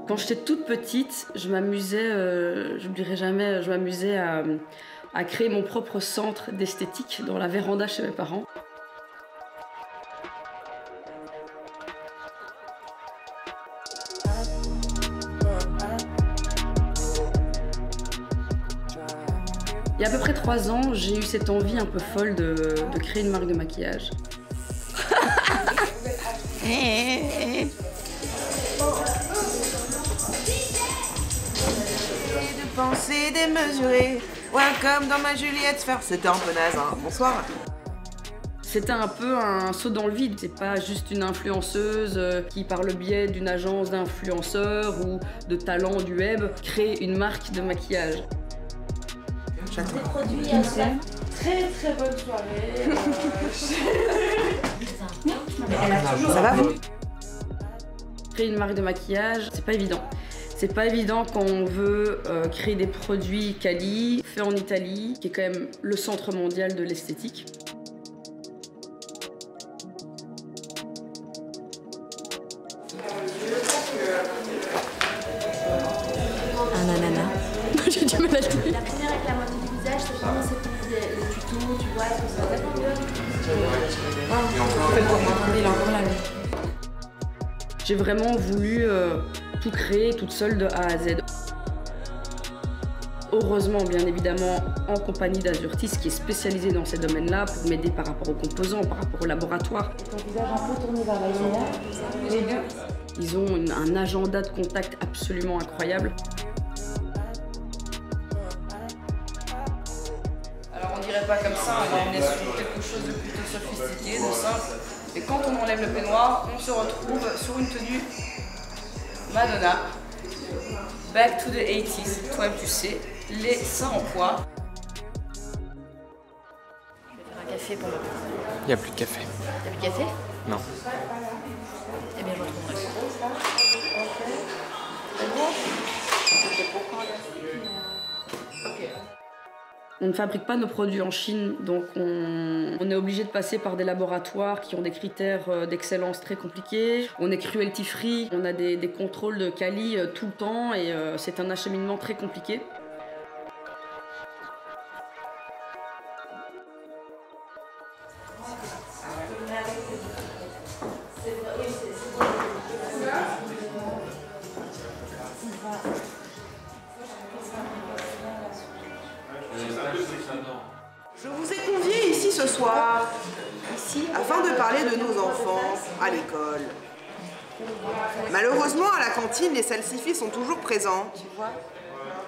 Quand j'étais toute petite, je m'amusais, j'oublierai jamais, je m'amusais à créer mon propre centre d'esthétique dans la véranda chez mes parents. Il y a à peu près 3 ans, j'ai eu cette envie un peu folle de créer une marque de maquillage. De penser démesurée, welcome dans ma Juliette Faire. C'était un peu naze, hein. Bonsoir. C'était un peu un saut dans le vide. C'est pas juste une influenceuse qui, par le biais d'une agence d'influenceurs ou de talents du web, crée une marque de maquillage. Des produits à ça. Très très bonne soirée. Ça va vous? Créer une marque de maquillage, c'est pas évident. C'est pas évident quand on veut créer des produits quali, faits en Italie, qui est quand même le centre mondial de l'esthétique. Un ananas. J'ai du mal à le dire. La première avec la moitié du visage, c'est vraiment les tutos, tu vois, est-ce que ça va J'ai vraiment voulu tout créer toute seule de A à Z. Heureusement, bien évidemment, en compagnie d'Azurtis, qui est spécialisé dans ces domaines-là, pour m'aider par rapport aux composants, par rapport au laboratoire. ton visage un peu tourné vers la lumière, les deux. Ils ont un agenda de contact absolument incroyable. Alors on dirait pas comme ça, on est sur quelque chose de plutôt sophistiqué, de simple. Et quand on enlève le peignoir, on se retrouve sur une tenue Madonna. Back to the 80s, toi-même tu sais, les seins en poids. Je vais faire un café pour le... Il n'y a plus de café. T'as plus de café? Non. Eh bien, je retrouverai. On ne fabrique pas nos produits en Chine, donc on est obligé de passer par des laboratoires qui ont des critères d'excellence très compliqués. On est cruelty free, on a des contrôles de quali tout le temps et c'est un acheminement très compliqué. Je vous ai conviés ici ce soir, afin de parler de nos enfants à l'école. Malheureusement, à la cantine, les salsifis sont toujours présents.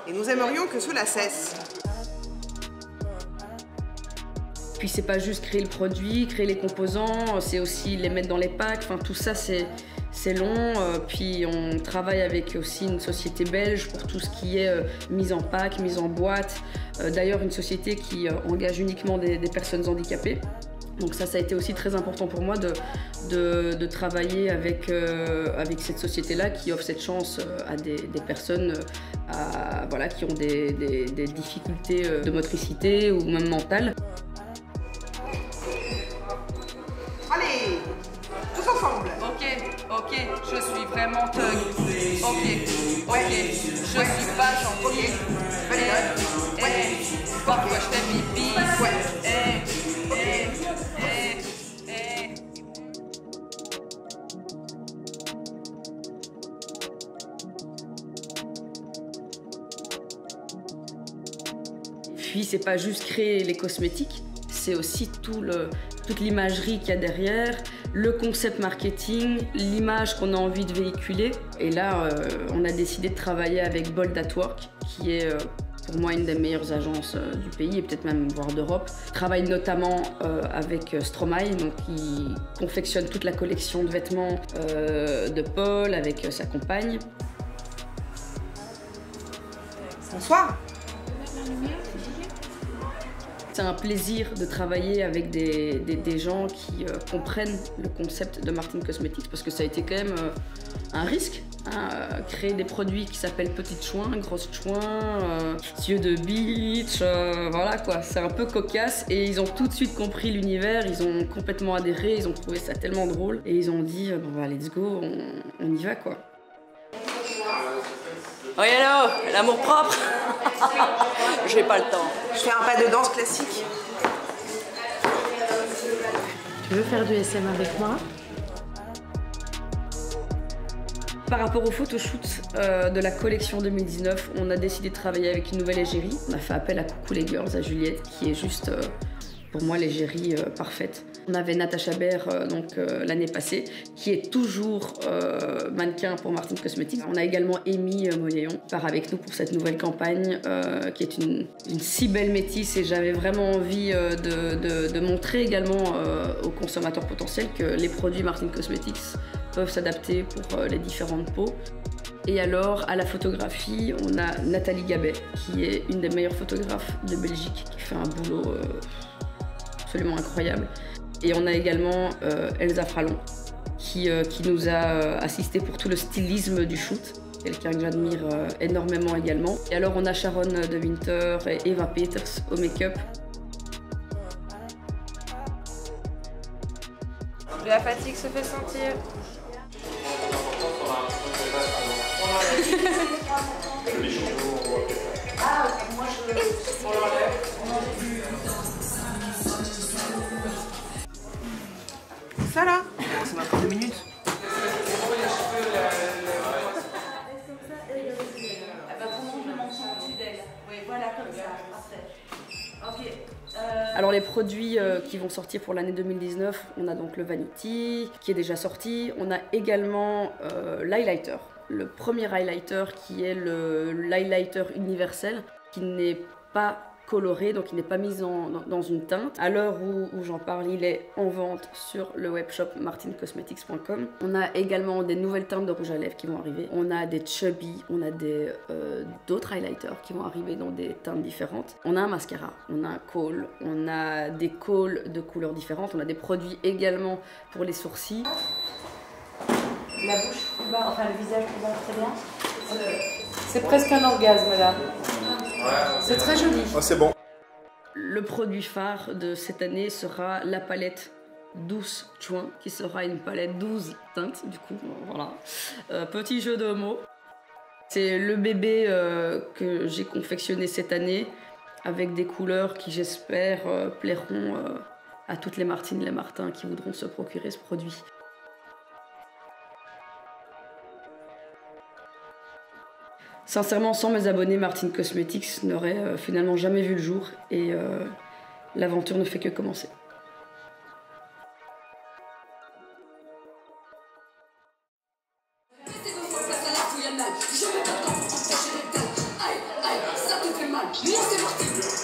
Et nous aimerions que cela cesse. Puis c'est pas juste créer le produit, créer les composants, c'est aussi les mettre dans les packs, enfin tout ça c'est long. Puis on travaille avec aussi une société belge pour tout ce qui est mise en pack, mise en boîte. D'ailleurs une société qui engage uniquement des personnes handicapées. Donc ça a été aussi très important pour moi de travailler avec cette société-là qui offre cette chance à des personnes voilà, qui ont des difficultés de motricité ou même mentales. Allez, tous ensemble. Ok, je suis vraiment thug. Ok, je suis pas gentil. Parfois je fais pipi. Puis c'est pas juste créer les cosmétiques, c'est aussi toute l'imagerie qu'il y a derrière, le concept marketing, l'image qu'on a envie de véhiculer. Et là, on a décidé de travailler avec Bold at Work, qui est pour moi une des meilleures agences du pays et peut-être même voire d'Europe. Travaille notamment avec Stromae, donc qui confectionne toute la collection de vêtements de Paul avec sa compagne. Bonsoir. C'est un plaisir de travailler avec des gens qui comprennent le concept de Martin Cosmetics parce que ça a été quand même un risque. Créer des produits qui s'appellent Petite Chouin, Grosse Chouin, Yeux de Beach, voilà quoi, c'est un peu cocasse et ils ont tout de suite compris l'univers, ils ont complètement adhéré, ils ont trouvé ça tellement drôle et ils ont dit bon bah let's go, on y va quoi. Oui, hello, l'amour propre. J'ai pas le temps. Je fais un pas de danse classique. Tu veux faire du SM avec moi? Par rapport au photoshoot de la collection 2019, on a décidé de travailler avec une nouvelle égérie. On a fait appel à Coucou les Girls, à Juliette, qui est juste, pour moi, l'égérie parfaite. On avait Natacha Baer l'année passée, qui est toujours mannequin pour Martin Cosmetics. On a également Amy Moléon, qui part avec nous pour cette nouvelle campagne, qui est une si belle métisse, et j'avais vraiment envie de montrer également aux consommateurs potentiels que les produits Martin Cosmetics peuvent s'adapter pour les différentes peaux. Et alors, à la photographie, on a Nathalie Gabet, qui est une des meilleures photographes de Belgique, qui fait un boulot absolument incroyable. Et on a également Elsa Fralon, qui nous a assisté pour tout le stylisme du shoot. Quelqu'un que j'admire énormément également. Et alors, on a Sharon de Winter et Eva Peters au make-up. La fatigue se fait sentir. Ça là, ça m'a pris 2 minutes. Alors les produits qui vont sortir pour l'année 2019, on a donc le Vanity qui est déjà sorti. On a également l'highlighter, le premier highlighter qui est l'highlighter universel, qui n'est pas coloré, donc il n'est pas mis dans une teinte. À l'heure où j'en parle, il est en vente sur le webshop martincosmetics.com. On a également des nouvelles teintes de rouge à lèvres qui vont arriver. On a des chubby, on a d'autres highlighters qui vont arriver dans des teintes différentes. On a un mascara, on a un kohl, on a des kohls de couleurs différentes. On a des produits également pour les sourcils. La bouche plus bas, enfin le visage plus bas, très bien. C'est presque un orgasme là. C'est très joli. Oh, c'est bon. Le produit phare de cette année sera la palette Douce Chouin, qui sera une palette 12 teintes, du coup, voilà. Petit jeu de mots. C'est le bébé que j'ai confectionné cette année, avec des couleurs qui, j'espère, plairont à toutes les Martines et les Martins qui voudront se procurer ce produit. Sincèrement, sans mes abonnés, Martin Cosmetics n'aurait finalement jamais vu le jour, et l'aventure ne fait que commencer. Je vais t'attendre, empêcher les têtes. Aïe, aïe, ça te fait mal. Moi, c'est Martin.